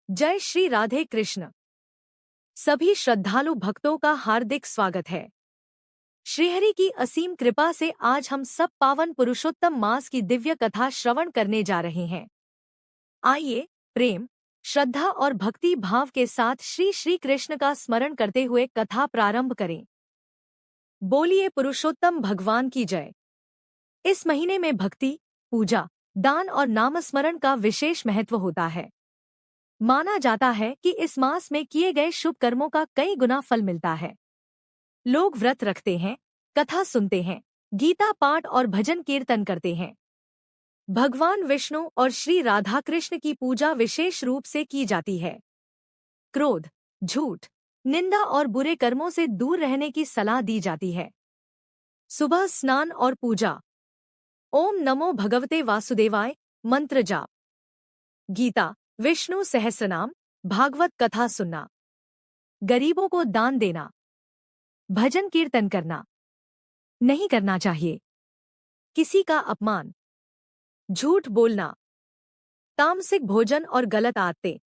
जय श्री राधे कृष्ण। सभी श्रद्धालु भक्तों का हार्दिक स्वागत है। श्रीहरि की असीम कृपा से आज हम सब पावन पुरुषोत्तम मास की दिव्य कथा श्रवण करने जा रहे हैं। आइए प्रेम, श्रद्धा और भक्ति भाव के साथ श्री श्री कृष्ण का स्मरण करते हुए कथा प्रारंभ करें। बोलिए पुरुषोत्तम भगवान की जय। इस महीने में भक्ति, पूजा, दान और नामस्मरण का विशेष महत्व होता है। माना जाता है कि इस मास में किए गए शुभ कर्मों का कई गुना फल मिलता है। लोग व्रत रखते हैं, कथा सुनते हैं, गीता पाठ और भजन कीर्तन करते हैं। भगवान विष्णु और श्री राधा कृष्ण की पूजा विशेष रूप से की जाती है। क्रोध, झूठ, निंदा और बुरे कर्मों से दूर रहने की सलाह दी जाती है। सुबह स्नान और पूजा। ओम नमो भगवते वासुदेवाय मंत्र जाप। गीता, विष्णु सहस्रनाम, भागवत कथा सुनना। गरीबों को दान देना। भजन कीर्तन करना नहीं करना चाहिए। किसी का अपमान, झूठ बोलना, तामसिक भोजन और गलत आदतें,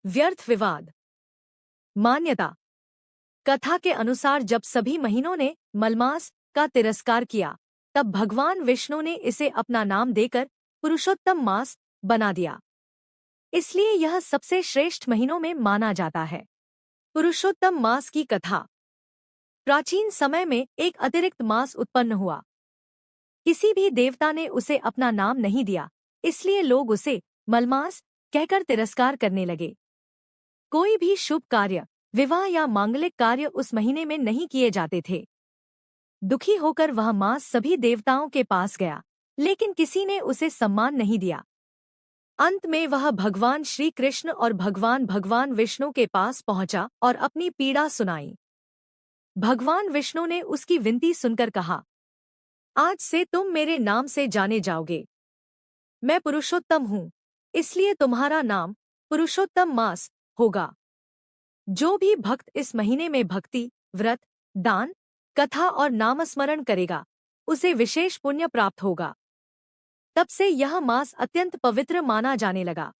व्यर्थ विवाद। मान्यता। कथा के अनुसार जब सभी महीनों ने मलमास का तिरस्कार किया, तब भगवान विष्णु ने इसे अपना नाम देकर पुरुषोत्तम मास बना दिया। इसलिए यह सबसे श्रेष्ठ महीनों में माना जाता है। पुरुषोत्तम मास की कथा। प्राचीन समय में एक अतिरिक्त मास उत्पन्न हुआ। किसी भी देवता ने उसे अपना नाम नहीं दिया, इसलिए लोग उसे मलमास कहकर तिरस्कार करने लगे। कोई भी शुभ कार्य, विवाह या मांगलिक कार्य उस महीने में नहीं किए जाते थे। दुखी होकर वह मास सभी देवताओं के पास गया, लेकिन किसी ने उसे सम्मान नहीं दिया। अंत में वह भगवान श्री कृष्ण और भगवान विष्णु के पास पहुंचा और अपनी पीड़ा सुनाई। भगवान विष्णु ने उसकी विनती सुनकर कहा, आज से तुम मेरे नाम से जाने जाओगे। मैं पुरुषोत्तम हूँ, इसलिए तुम्हारा नाम पुरुषोत्तम मास होगा। जो भी भक्त इस महीने में भक्ति, व्रत, दान, कथा और नामस्मरण करेगा, उसे विशेष पुण्य प्राप्त होगा। तब से यह मास अत्यंत पवित्र माना जाने लगा।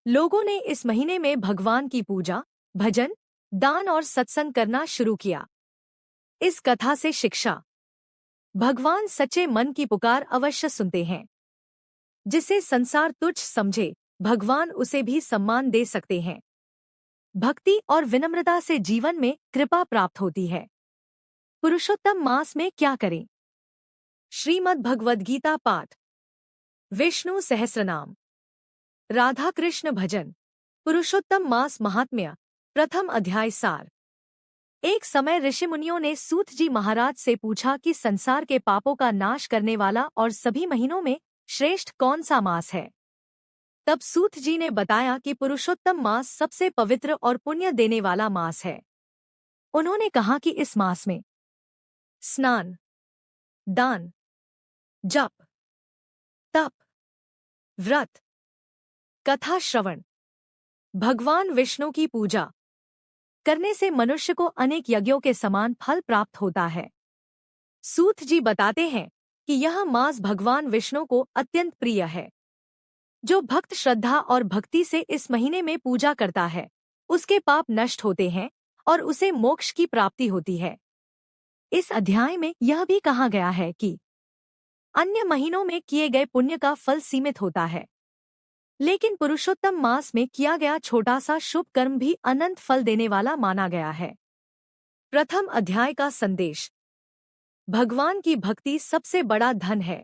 लोगों ने इस महीने में भगवान की पूजा, भजन, दान और सत्संग करना शुरू किया। इस कथा से शिक्षा। भगवान सच्चे मन की पुकार अवश्य सुनते हैं। जिसे संसार तुच्छ समझे, भगवान उसे भी सम्मान दे सकते हैं। भक्ति और विनम्रता से जीवन में कृपा प्राप्त होती है। पुरुषोत्तम मास में क्या करें? श्रीमद् भगवद गीता पाठ, विष्णु सहस्रनाम, राधा कृष्ण भजन। पुरुषोत्तम मास महात्म्य। प्रथम अध्याय सार। एक समय ऋषि मुनियों ने सूत जी महाराज से पूछा कि संसार के पापों का नाश करने वाला और सभी महीनों में श्रेष्ठ कौन सा मास है। तब सूत जी ने बताया कि पुरुषोत्तम मास सबसे पवित्र और पुण्य देने वाला मास है। उन्होंने कहा कि इस मास में स्नान, दान, जप, तप, व्रत, कथा श्रवण, भगवान विष्णु की पूजा करने से मनुष्य को अनेक यज्ञों के समान फल प्राप्त होता है। सूत जी बताते हैं कि यह मास भगवान विष्णु को अत्यंत प्रिय है। जो भक्त श्रद्धा और भक्ति से इस महीने में पूजा करता है, उसके पाप नष्ट होते हैं और उसे मोक्ष की प्राप्ति होती है। इस अध्याय में यह भी कहा गया है कि अन्य महीनों में किए गए पुण्य का फल सीमित होता है, लेकिन पुरुषोत्तम मास में किया गया छोटा सा शुभ कर्म भी अनंत फल देने वाला माना गया है। प्रथम अध्याय का संदेश। भगवान की भक्ति सबसे बड़ा धन है।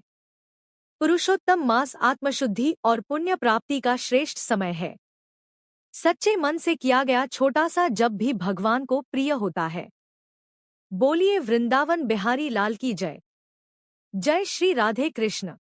पुरुषोत्तम मास आत्मशुद्धि और पुण्य प्राप्ति का श्रेष्ठ समय है। सच्चे मन से किया गया छोटा सा जप भी भगवान को प्रिय होता है। बोलिए वृंदावन बिहारी लाल की जय। जय श्री राधे कृष्ण।